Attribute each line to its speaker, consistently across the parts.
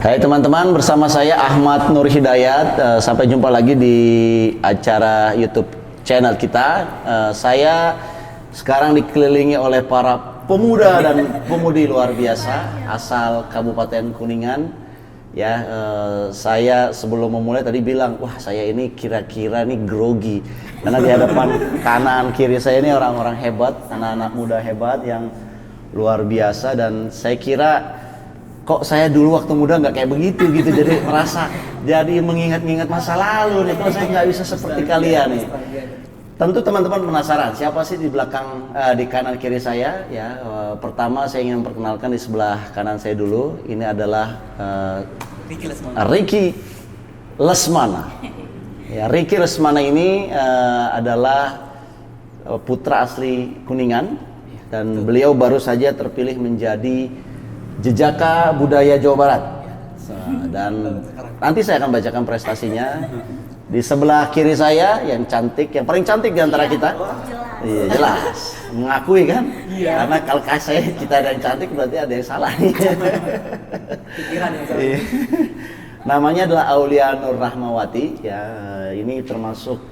Speaker 1: Hai teman-teman, bersama saya Ahmad Nur Hidayat. Sampai jumpa lagi di acara YouTube channel kita. Saya sekarang dikelilingi oleh para pemuda dan pemudi luar biasa asal Kabupaten Kuningan. Ya, saya sebelum memulai tadi bilang, wah saya ini kira-kira nih grogi karena di hadapan kanan kiri saya ini orang-orang hebat, anak-anak muda hebat yang luar biasa, dan saya kira kok saya dulu waktu muda nggak kayak begitu gitu, jadi mengingat-ingat masa lalu nih, kok saya nggak bisa seperti kalian nih. Tentu teman-teman penasaran siapa sih di belakang, di kanan kiri saya ya. Pertama saya ingin memperkenalkan di sebelah kanan saya dulu, ini adalah Ricky Lesmana. Ya, Ricky Lesmana ini adalah putra asli Kuningan, dan beliau baru saja terpilih menjadi Jejaka Budaya Jawa Barat. Dan nanti saya akan bacakan prestasinya. Di sebelah kiri saya yang cantik, yang paling cantik di antara kita. Iya, jelas. Mengakui kan? Iya. Karena kalau kita ada yang cantik berarti ada yang salah. Pikiran yang salah. Namanya adalah Aulia Nur Rahmawati. Ya, ini termasuk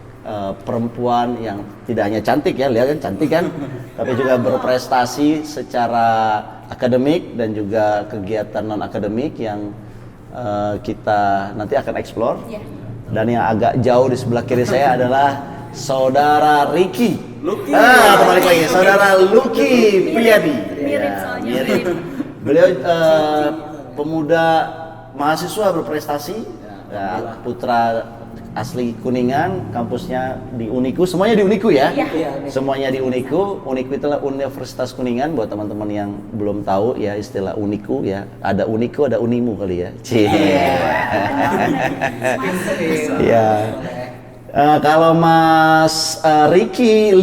Speaker 1: perempuan yang tidak hanya cantik ya, lihat kan cantik kan, tapi juga berprestasi secara akademik dan juga kegiatan non akademik yang kita nanti akan explore. Dan yang agak jauh di sebelah kiri saya adalah saudara Ricky. Balik lagi, saudara Lucky Priyadi. Mirip. Beliau pemuda mahasiswa berprestasi, ya, putra asli Kuningan, kampusnya di Uniku, semuanya di Uniku ya? Semuanya di Uniku. Uniku itulah Universitas Kuningan, buat teman-teman yang belum tahu ya istilah Uniku ya. Ada Uniku, ada Unimu kali ya. Ya. Kalau Mas Lucky,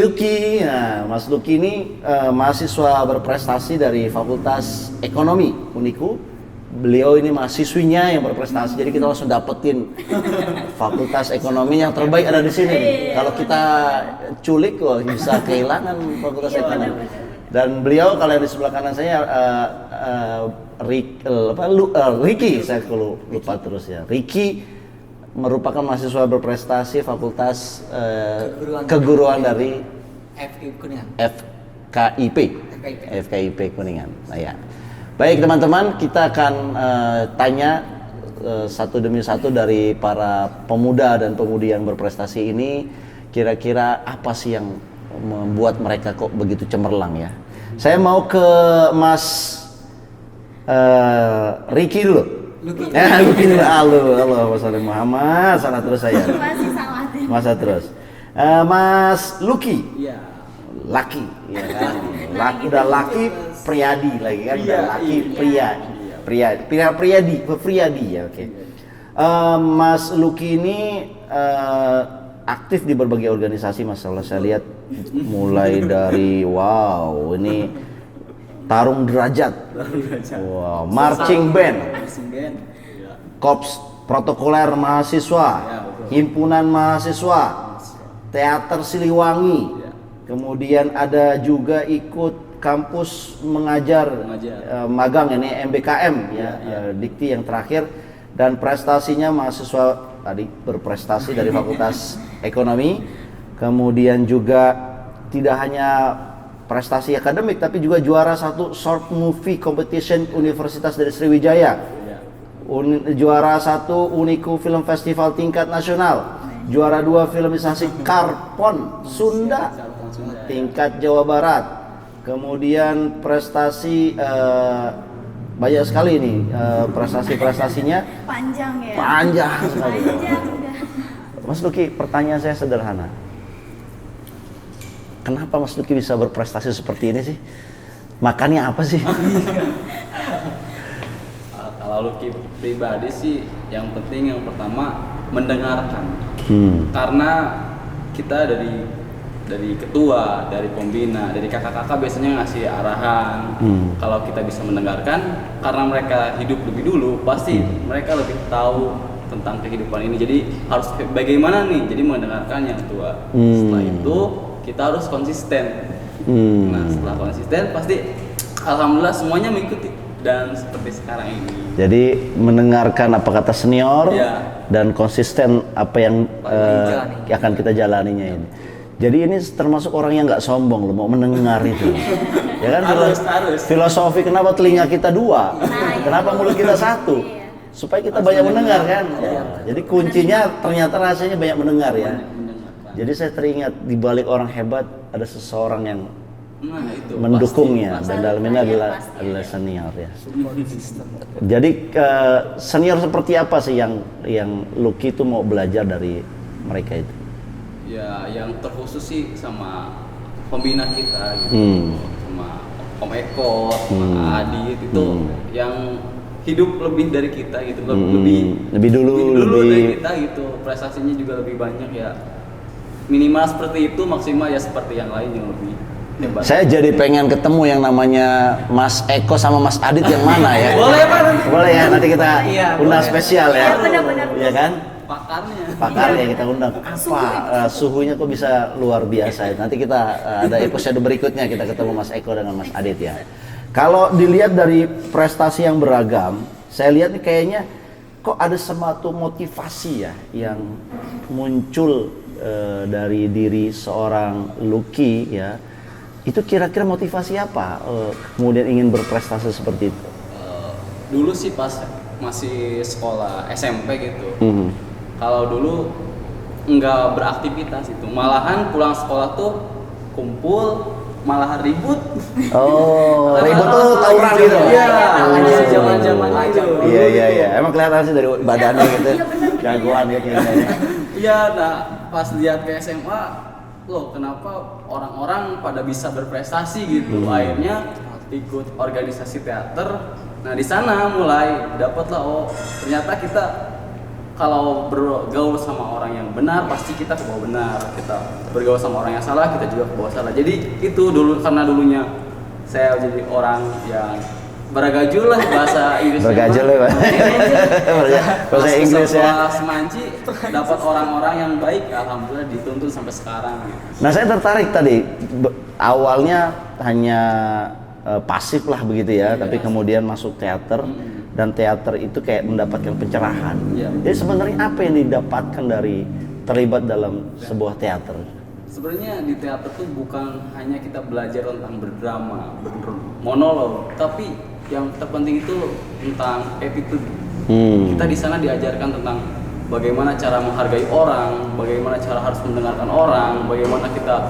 Speaker 1: nah, Mas Lucky ini mahasiswa berprestasi dari Fakultas Ekonomi Uniku. Beliau ini mahasiswinya yang berprestasi, jadi kita langsung dapetin fakultas ekonomi yang terbaik ada di sini. Kalau kita culik, wah bisa kehilangan fakultas ekonomi. Dan beliau, kalau yang di sebelah kanan saya, Ricky, saya lupa terus ya. Ricky merupakan mahasiswa berprestasi fakultas keguruan dari FKIP Kuningan. Nah, ya. Baik teman-teman, kita akan tanya satu demi satu dari para pemuda dan pemudi yang berprestasi ini, kira-kira apa sih yang membuat mereka kok begitu cemerlang ya. Saya mau ke Mas Ricky dulu. Lucky dulu. Halo Mas Muhammad, salah terus saya. Masa terus. Mas Lucky. Laki, ya kan? Udah Laki Priyadi lagi kan? Udah Laki Priyadi ya, oke. Mas Lucky ini aktif di berbagai organisasi, masalah saya lihat mulai dari ini tarung derajat, marching band, korps protokoler mahasiswa, himpunan mahasiswa, teater Siliwangi. Kemudian ada juga ikut kampus mengajar. Magang, ini MBKM ya, dikti yang terakhir. Dan prestasinya mahasiswa tadi berprestasi dari Fakultas Ekonomi. Kemudian juga tidak hanya prestasi akademik, tapi juga juara satu short movie competition Universitas dari Sriwijaya. Juara satu Uniku Film Festival tingkat nasional. Juara 2 filmisasi Karpon Sunda tingkat Jawa Barat. Kemudian prestasi banyak sekali nih, prestasinya
Speaker 2: panjang ya.
Speaker 1: Panjang sekali. Mas Lucky, pertanyaan saya sederhana. Kenapa Mas Lucky bisa berprestasi seperti ini sih? Makannya apa sih?
Speaker 3: Kalau Lucky pribadi sih, yang penting yang pertama mendengarkan. Karena kita dari ketua, dari pembina, dari kakak-kakak biasanya ngasih arahan. Kalau kita bisa mendengarkan, karena mereka hidup lebih dulu, pasti mereka lebih tahu tentang kehidupan ini. Jadi harus bagaimana nih? Jadi mendengarkan yang tua. Setelah itu kita harus konsisten. Nah, setelah konsisten pasti alhamdulillah semuanya mengikuti. dan seperti sekarang ini.
Speaker 1: Jadi mendengarkan apa kata senior
Speaker 3: Iya.
Speaker 1: dan konsisten apa yang akan kita jalaninya ini. Jadi ini termasuk orang yang nggak sombong loh, mau mendengar itu. Ya kan
Speaker 3: Harus.
Speaker 1: filosofi kenapa telinga kita dua, kenapa mulut kita satu, supaya kita banyak mendengar kan. Ya. Jadi kuncinya ternyata rasanya banyak mendengar ya. Jadi saya teringat di balik orang hebat ada seseorang yang
Speaker 3: Itu
Speaker 1: mendukungnya dan dalam ini adalah senior ya. Jadi senior seperti apa sih yang Lucky itu mau belajar dari mereka itu?
Speaker 3: Ya, yang terkhusus sih sama pembina kita gitu, sama Om Eko, sama Adit itu yang hidup lebih dari kita gitu, lebih dulu dari kita gitu, prestasinya juga lebih banyak ya. Minimal seperti itu, maksimal ya seperti yang lain yang lebih hebat.
Speaker 1: Saya jadi pengen ketemu yang namanya Mas Eko sama Mas Adit yang mana ya?
Speaker 3: Boleh Pak.
Speaker 1: Boleh ya, nanti kita undang spesial ya.
Speaker 2: Benar-benar.
Speaker 1: Iya kan?
Speaker 3: Pakarnya
Speaker 1: Kita undang. Apa suhunya kok bisa luar biasa? Nanti kita ada episode berikutnya kita ketemu Mas Eko dengan Mas Adit ya. Kalau dilihat dari prestasi yang beragam, saya lihat nih kayaknya kok ada semacam motivasi ya yang muncul dari diri seorang Lucky ya. Itu kira-kira motivasi apa kemudian ingin berprestasi seperti itu?
Speaker 3: Dulu sih pas masih sekolah SMP gitu. Kalau dulu nggak beraktivitas itu, malahan pulang sekolah tuh kumpul, malahan ribut.
Speaker 1: Oh, ribut tuh tawuran gitu.
Speaker 3: Iya, zaman-zaman itu.
Speaker 1: Iya. Emang kelihatan sih dari badannya gitu. Jagoan gitu kayaknya.
Speaker 3: Iya, nah pas lihat ke SMA, loh kenapa orang-orang pada bisa berprestasi gitu. Akhirnya ikut organisasi teater. Nah di sana mulai dapatlah, oh ternyata kita kalau bergaul sama orang yang benar pasti kita ke bawah benar, kita bergaul sama orang yang salah kita juga ke bawah salah. Jadi itu dulu, karena dulunya saya jadi orang yang beragajul lah, bahasa Inggris
Speaker 1: Bergajul ya, Pak. Bahasa Inggris ya.
Speaker 3: Semanci dapat orang-orang yang baik, alhamdulillah dituntun sampai sekarang gitu.
Speaker 1: Nah, saya tertarik tadi awalnya hanya pasif lah begitu ya, tapi kemudian masuk teater. Dan teater itu kayak mendapatkan pencerahan. Jadi sebenarnya apa yang didapatkan dari terlibat dalam sebuah teater?
Speaker 3: Sebenarnya di teater tuh bukan hanya kita belajar tentang berdrama, bermonolog, tapi yang terpenting itu tentang attitude. Kita di sana diajarkan tentang bagaimana cara menghargai orang, bagaimana cara harus mendengarkan orang, bagaimana kita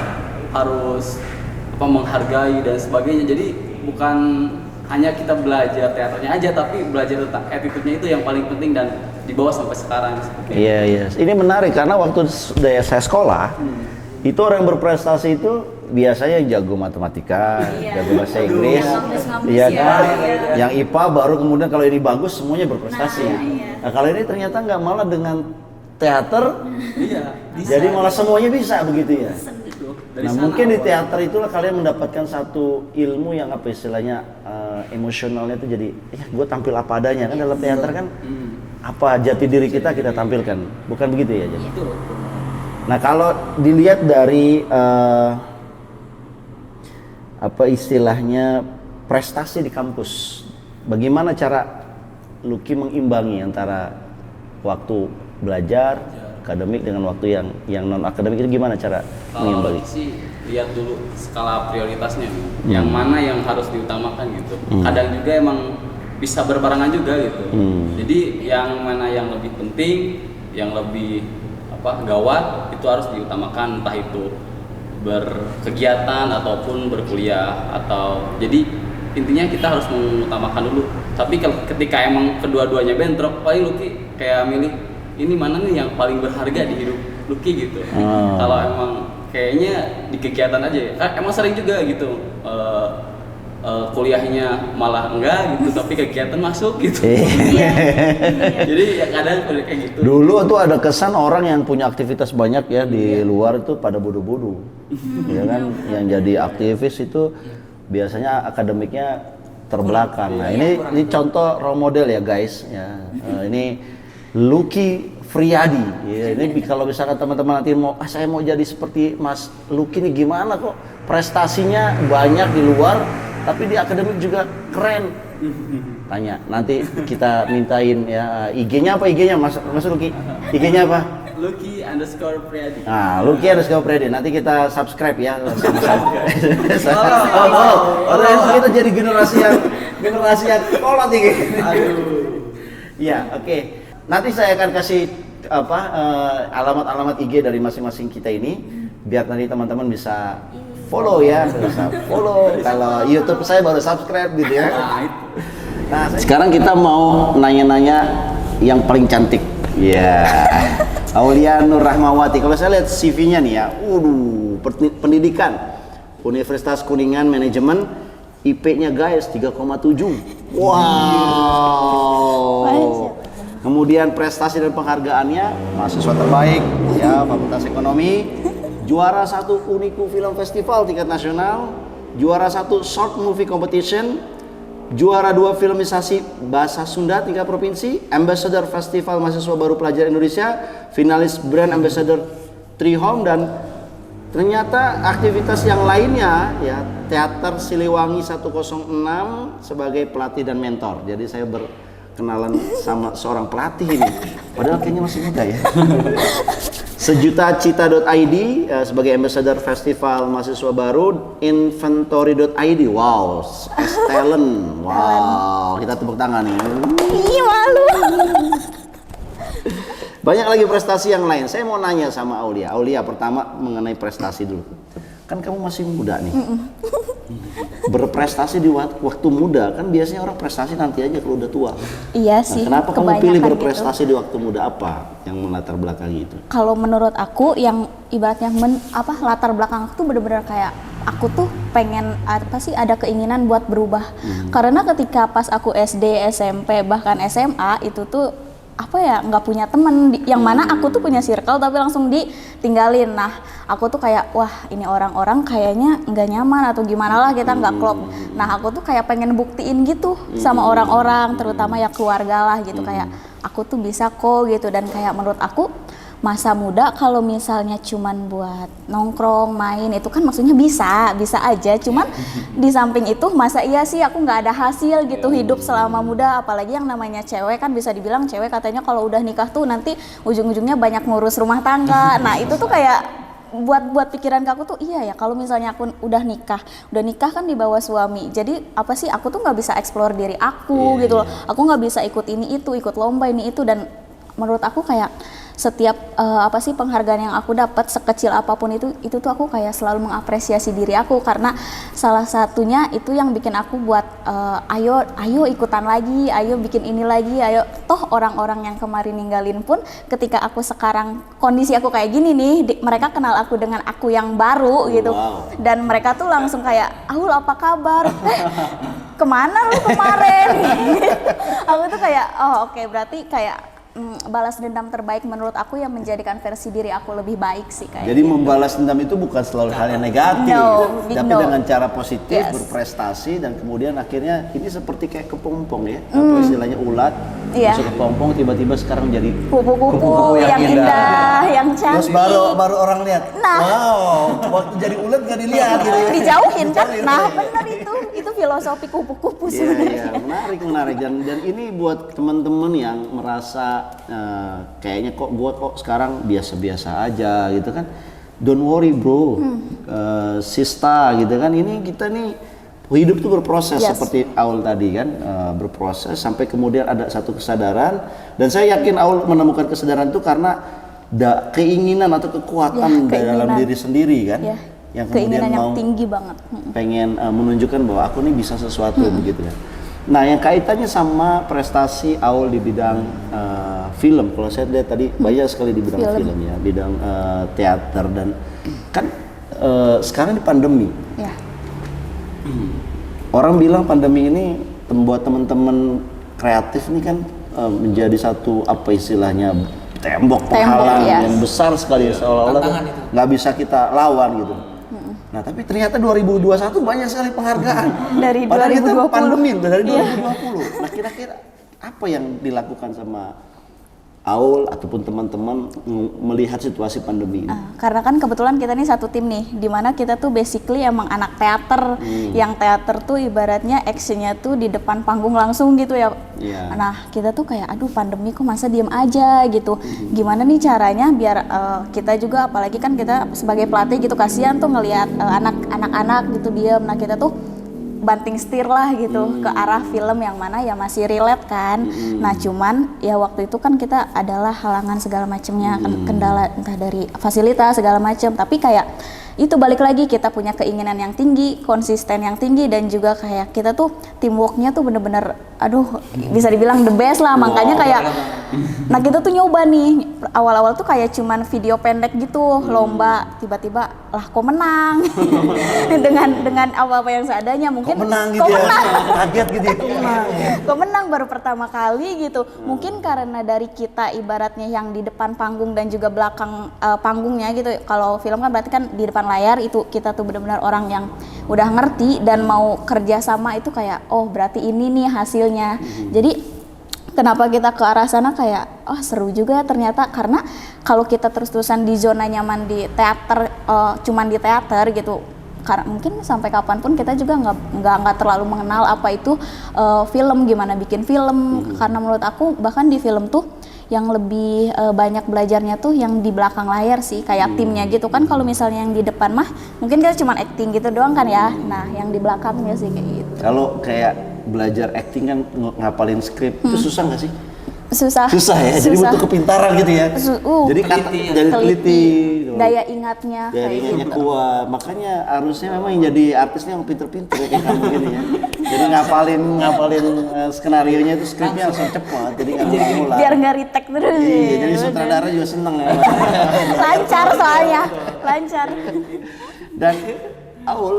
Speaker 3: harus menghargai dan sebagainya. Jadi bukan hanya kita belajar teaternya aja, tapi belajar tentang attitude-nya itu yang paling penting dan dibawa sampai sekarang.
Speaker 1: Iya. Ini menarik karena waktu saya sekolah, itu orang yang berprestasi itu biasanya yang jago matematika, jago bahasa Inggris, iya kan? Yang IPA baru kemudian kalau ini bagus semuanya berprestasi. Nah kalau ini ternyata nggak, malah dengan teater, jadi malah semuanya bisa begitu ya. Nah mungkin di teater itulah kalian mendapatkan satu ilmu yang apa istilahnya emosionalnya itu, jadi ya gue tampil apa adanya kan. Dalam teater kan apa jati diri kita tampilkan, bukan begitu ya? Jadi. Nah kalau dilihat dari apa istilahnya prestasi di kampus, bagaimana cara Lucky mengimbangi antara waktu belajar akademik dengan waktu yang non akademik, itu gimana cara mengimbangi?
Speaker 3: Kalau sih lihat dulu skala prioritasnya, yang mana yang harus diutamakan gitu. Kadang juga emang bisa berbarengan juga gitu. Jadi yang mana yang lebih penting, yang lebih gawat itu harus diutamakan, entah itu berkegiatan ataupun berkuliah, atau jadi intinya kita harus mengutamakan dulu. Tapi ketika emang kedua-duanya bentrok, paling Lucky kayak milih ini mana nih yang paling berharga di hidup Lucky gitu. Kalau emang kayaknya di kegiatan aja ya, emang sering juga gitu kuliahnya malah enggak gitu, tapi kegiatan masuk gitu. Jadi ya kadang kayak gitu.
Speaker 1: Dulu tuh ada kesan orang yang punya aktivitas banyak ya di luar itu pada bodoh-bodoh, ya kan? Yang jadi aktivis itu biasanya akademiknya terbelakang. Nah ini contoh role model ya guys. Ya ini Lucky Friadi. Ya, ini kalau misalkan teman-teman nanti mau, saya mau jadi seperti Mas Lucky nih, gimana kok prestasinya banyak di luar, tapi di akademik juga keren. Tanya. Nanti kita mintain ya IG-nya apa IG-nya Mas Lucky? IG-nya apa?
Speaker 3: Lucky_Priadi.
Speaker 1: Nah, Lucky_Priadi. Nanti kita subscribe ya sama-sama. Kita jadi generasi yang kolot ini. Aduh. Ya, oke. Nanti saya akan kasih alamat-alamat IG dari masing-masing kita ini biar nanti teman-teman bisa follow ya, bisa follow. Kalau YouTube saya baru subscribe gitu ya. Nah, sekarang kita mau nanya-nanya yang paling cantik. Ya. Aulia Nur Rahmawati. Kalau saya lihat CV-nya nih ya, pendidikan Universitas Kuningan Manajemen, IP-nya guys 3,7. Wow. Kemudian prestasi dan penghargaannya mahasiswa terbaik ya Fakultas Ekonomi, juara 1 Uniku Film Festival tingkat nasional, juara 1 Short Movie Competition, juara 2 filmisasi bahasa Sunda tingkat provinsi, Ambassador Festival Mahasiswa Baru Pelajar Indonesia, finalis Brand Ambassador Trihome, dan ternyata aktivitas yang lainnya ya Teater Siliwangi 106 sebagai pelatih dan mentor. Jadi saya berkenalan sama seorang pelatih ini, padahal kayaknya masih muda ya. Sejutacita.id sebagai Ambassador Festival Mahasiswa Baru, Inventory.id, wow, S-Talent, wow, kita tepuk tangan nih.
Speaker 2: Ih, malu.
Speaker 1: Banyak lagi prestasi yang lain. Saya mau nanya sama Aulia. Aulia, pertama mengenai prestasi dulu. Kan kamu masih muda nih. Berprestasi di waktu muda, kan biasanya orang prestasi nanti aja kalau udah tua.
Speaker 2: Iya sih.
Speaker 1: Kenapa kamu pilih berprestasi di waktu muda? Apa yang melatar belakangi itu?
Speaker 2: Kalau menurut aku yang ibaratnya latar belakang aku tuh bener-bener kayak aku tuh pengen ada keinginan buat berubah. Karena ketika pas aku SD, SMP, bahkan SMA itu tuh nggak punya temen yang mana aku tuh punya circle tapi langsung ditinggalin. Nah aku tuh kayak wah ini orang-orang kayaknya nggak nyaman atau gimana lah, kita nggak klop. Nah aku tuh kayak pengen buktiin gitu sama orang-orang, terutama ya keluarga lah gitu, kayak aku tuh bisa kok gitu. Dan kayak menurut aku masa muda kalau misalnya cuman buat nongkrong main itu kan maksudnya bisa aja, cuman di samping itu masa iya sih aku nggak ada hasil gitu hidup selama muda. Apalagi yang namanya cewek kan bisa dibilang cewek katanya kalau udah nikah tuh nanti ujung-ujungnya banyak ngurus rumah tangga. Nah itu tuh kayak buat pikiran aku tuh iya ya, kalau misalnya aku udah nikah kan di bawah suami, jadi aku tuh nggak bisa explore diri aku gitu loh. Aku nggak bisa ikut ini itu, ikut lomba ini itu. Dan menurut aku kayak setiap penghargaan yang aku dapat sekecil apapun itu tuh aku kayak selalu mengapresiasi diri aku, karena salah satunya itu yang bikin aku buat ayo ikutan lagi, ayo bikin ini lagi, ayo toh orang-orang yang kemarin ninggalin pun ketika aku sekarang kondisi aku kayak gini nih, mereka kenal aku dengan aku yang baru gitu. Dan mereka tuh langsung kayak Aul apa kabar? Kemana lu kemarin? Aku tuh kayak oke, berarti kayak balas dendam terbaik menurut aku yang menjadikan versi diri aku lebih baik sih kayak.
Speaker 1: Jadi membalas dendam itu bukan selalu hal yang negatif, tapi dengan cara positif, berprestasi, dan kemudian akhirnya ini seperti kayak kepompong ya, apa istilahnya ulat, masuk kepompong tiba-tiba sekarang jadi
Speaker 2: kupu-kupu yang indah, yang cantik.
Speaker 1: Terus baru orang lihat, wow, waktu jadi ulat nggak dilihat gitu ya.
Speaker 2: Dijauhin kan? Nah benar itu filosofi kupu-kupu sebenarnya.
Speaker 1: Iya, menarik dan ini buat teman-teman yang merasa kayaknya kok sekarang biasa-biasa aja gitu kan, don't worry bro, Sista gitu kan, ini kita nih hidup tuh berproses seperti Aul tadi kan, berproses sampai kemudian ada satu kesadaran. Dan saya yakin Aul menemukan kesadaran itu karena keinginan atau kekuatan dalam diri sendiri kan, yang kemudian
Speaker 2: keinginan yang
Speaker 1: mau
Speaker 2: tinggi banget,
Speaker 1: pengen menunjukkan bahwa aku nih bisa sesuatu begitu kan. Nah, yang kaitannya sama prestasi Aul di bidang film, kalau saya lihat tadi banyak sekali di bidang film ya, bidang teater, dan kan sekarang di pandemi. Orang bilang pandemi ini membuat teman-teman kreatif ini kan menjadi satu istilahnya tembok penghalang yang besar sekali, seolah-olah nggak bisa kita lawan gitu. Nah, tapi ternyata 2021 banyak sekali penghargaan.
Speaker 2: Dari
Speaker 1: padahal
Speaker 2: 2020.
Speaker 1: Itu pandemi dari 2020. Nah, kira-kira apa yang dilakukan sama Aul ataupun teman-teman melihat situasi pandemi ini?
Speaker 2: Karena kan kebetulan kita nih satu tim nih, dimana kita tuh basically emang anak teater, yang teater tuh ibaratnya actionnya tuh di depan panggung langsung gitu ya. Nah kita tuh kayak aduh pandemi kok masa diem aja gitu, gimana nih caranya biar kita juga, apalagi kan kita sebagai pelatih gitu, kasihan tuh ngelihat anak-anak gitu diem. Nah kita tuh banting setir lah gitu ke arah film yang mana ya masih relate kan. Nah cuman ya waktu itu kan kita adalah halangan segala macamnya, kendala entah dari fasilitas segala macam, tapi kayak itu balik lagi kita punya keinginan yang tinggi, konsisten yang tinggi, dan juga kayak kita tuh teamworknya tuh bener-bener aduh bisa dibilang the best lah. Makanya kayak nah kita tuh nyoba nih awal-awal tuh kayak cuman video pendek gitu lomba, tiba-tiba lah kok menang dengan apa-apa yang seadanya, mungkin
Speaker 1: Kok menang gitu ya? Kaget gitu ya, kok menang.
Speaker 2: Kok menang baru pertama kali gitu. Mungkin karena dari kita ibaratnya yang di depan panggung dan juga belakang panggungnya gitu. Kalau film kan berarti kan di depan layar, itu kita tuh benar-benar orang yang udah ngerti dan mau kerja sama, itu kayak oh berarti ini nih hasilnya. Jadi kenapa kita ke arah sana kayak oh seru juga ternyata, karena kalau kita terus-terusan di zona nyaman di teater, cuman di teater gitu, karena mungkin sampai kapanpun kita juga nggak terlalu mengenal apa itu film, gimana bikin film. Karena menurut aku bahkan di film tuh yang lebih banyak belajarnya tuh yang di belakang layar sih, kayak timnya gitu kan. Kalau misalnya yang di depan mah mungkin kita cuma acting gitu doang kan ya. Nah yang di belakangnya sih kayak gitu.
Speaker 1: Kalau kayak belajar acting kan ngapalin skrip itu susah nggak sih?
Speaker 2: Susah
Speaker 1: Ya, jadi butuh kepintaran gitu ya. Jadi jadi teliti,
Speaker 2: daya ingatnya
Speaker 1: daya
Speaker 2: kayak
Speaker 1: ingatnya
Speaker 2: gitu.
Speaker 1: kuat. Makanya harusnya memang yang jadi artisnya yang pinter-pinter ya, kayak kamu gini ya. Jadi ngapalin skenario nya itu, skripnya langsung cepat, jadi nggak ngulang.
Speaker 2: Biar nggak retake terus.
Speaker 1: Iya, jadi sutradara juga seneng ya.
Speaker 2: Lancar soalnya, lancar.
Speaker 1: Dan Aul,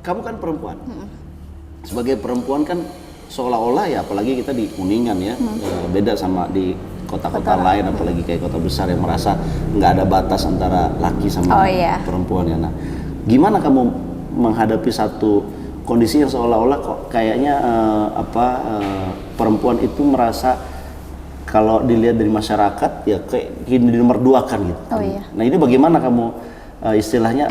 Speaker 1: kamu kan perempuan. Sebagai perempuan kan seolah-olah ya, apalagi kita di Kuningan ya, beda sama di kota-kota lain, apalagi kayak kota besar yang merasa nggak ada batas antara laki sama perempuan ya. Nah, gimana kamu menghadapi satu kondisi yang seolah-olah kok kayaknya perempuan itu merasa kalau dilihat dari masyarakat ya kayak dinomorduakan gitu. Nah ini bagaimana kamu istilahnya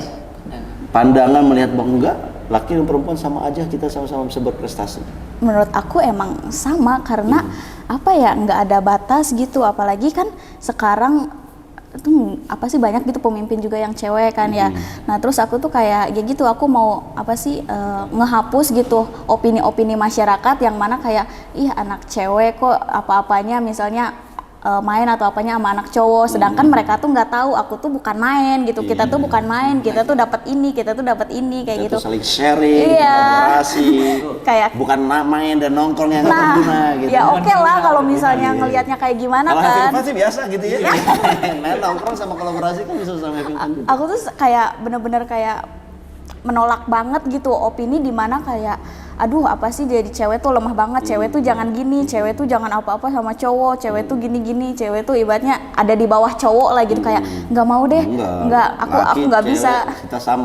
Speaker 1: pandangan melihat bahwa enggak, laki dan perempuan sama aja, kita sama-sama bisa berprestasi?
Speaker 2: Menurut aku emang sama, karena apa ya, nggak ada batas gitu. Apalagi kan sekarang tuh apa sih banyak gitu pemimpin juga yang cewek kan ya. Nah terus aku tuh kayak ya gitu, aku mau apa sih ngehapus gitu opini-opini masyarakat yang mana kayak ih anak cewek kok apa-apanya misalnya main atau apanya sama anak cowok, sedangkan mereka tuh nggak tahu aku tuh bukan main gitu. Kita tuh bukan main, kita tuh dapat ini, kita tuh dapat ini kayak
Speaker 1: kita
Speaker 2: gitu.
Speaker 1: Tuh saling sharing, kolaborasi,
Speaker 2: kayak
Speaker 1: bukan main dan nongkrong yang nggak berguna gitu.
Speaker 2: Ya oke lah kalau misalnya ngelihatnya kayak gimana
Speaker 1: kalau
Speaker 2: kan.
Speaker 1: Kalau sih biasa gitu ya. Main nongkrong sama kolaborasi kan bisa sama Happy Fun gitu.
Speaker 2: Aku tuh kayak bener-bener kayak menolak banget gitu opini di mana kayak aduh apa sih jadi cewek tuh lemah banget, cewek tuh jangan gini, cewek tuh jangan apa-apa sama cowok, cewek tuh gini-gini, cewek tuh ibaratnya ada di bawah cowok lah gitu. Kayak nggak mau deh, nggak, aku nggak bisa,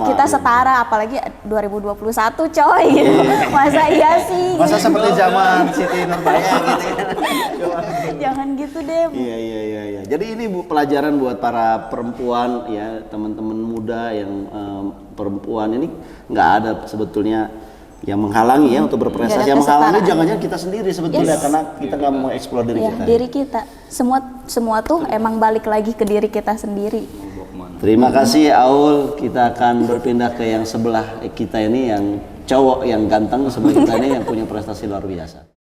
Speaker 1: kita
Speaker 2: setara, apalagi 2021 coy gitu. Masa iya sih?
Speaker 1: Masa seperti zaman Siti Nurbaya gitu ya.
Speaker 2: Jangan gitu deh.
Speaker 1: Iya. Jadi ini pelajaran buat para perempuan ya, teman-teman muda yang perempuan ini nggak ada sebetulnya yang menghalangi ya untuk berprestasi. Yang menghalangi jangan-jangan kita sendiri sebetulnya, karena kita nggak mau eksplor diri kita.
Speaker 2: Diri kita. Semua tuh emang balik lagi ke diri kita sendiri.
Speaker 1: Terima kasih Aul. Kita akan berpindah ke yang sebelah kita ini, yang cowok yang ganteng sebelah kita ini yang punya prestasi luar biasa.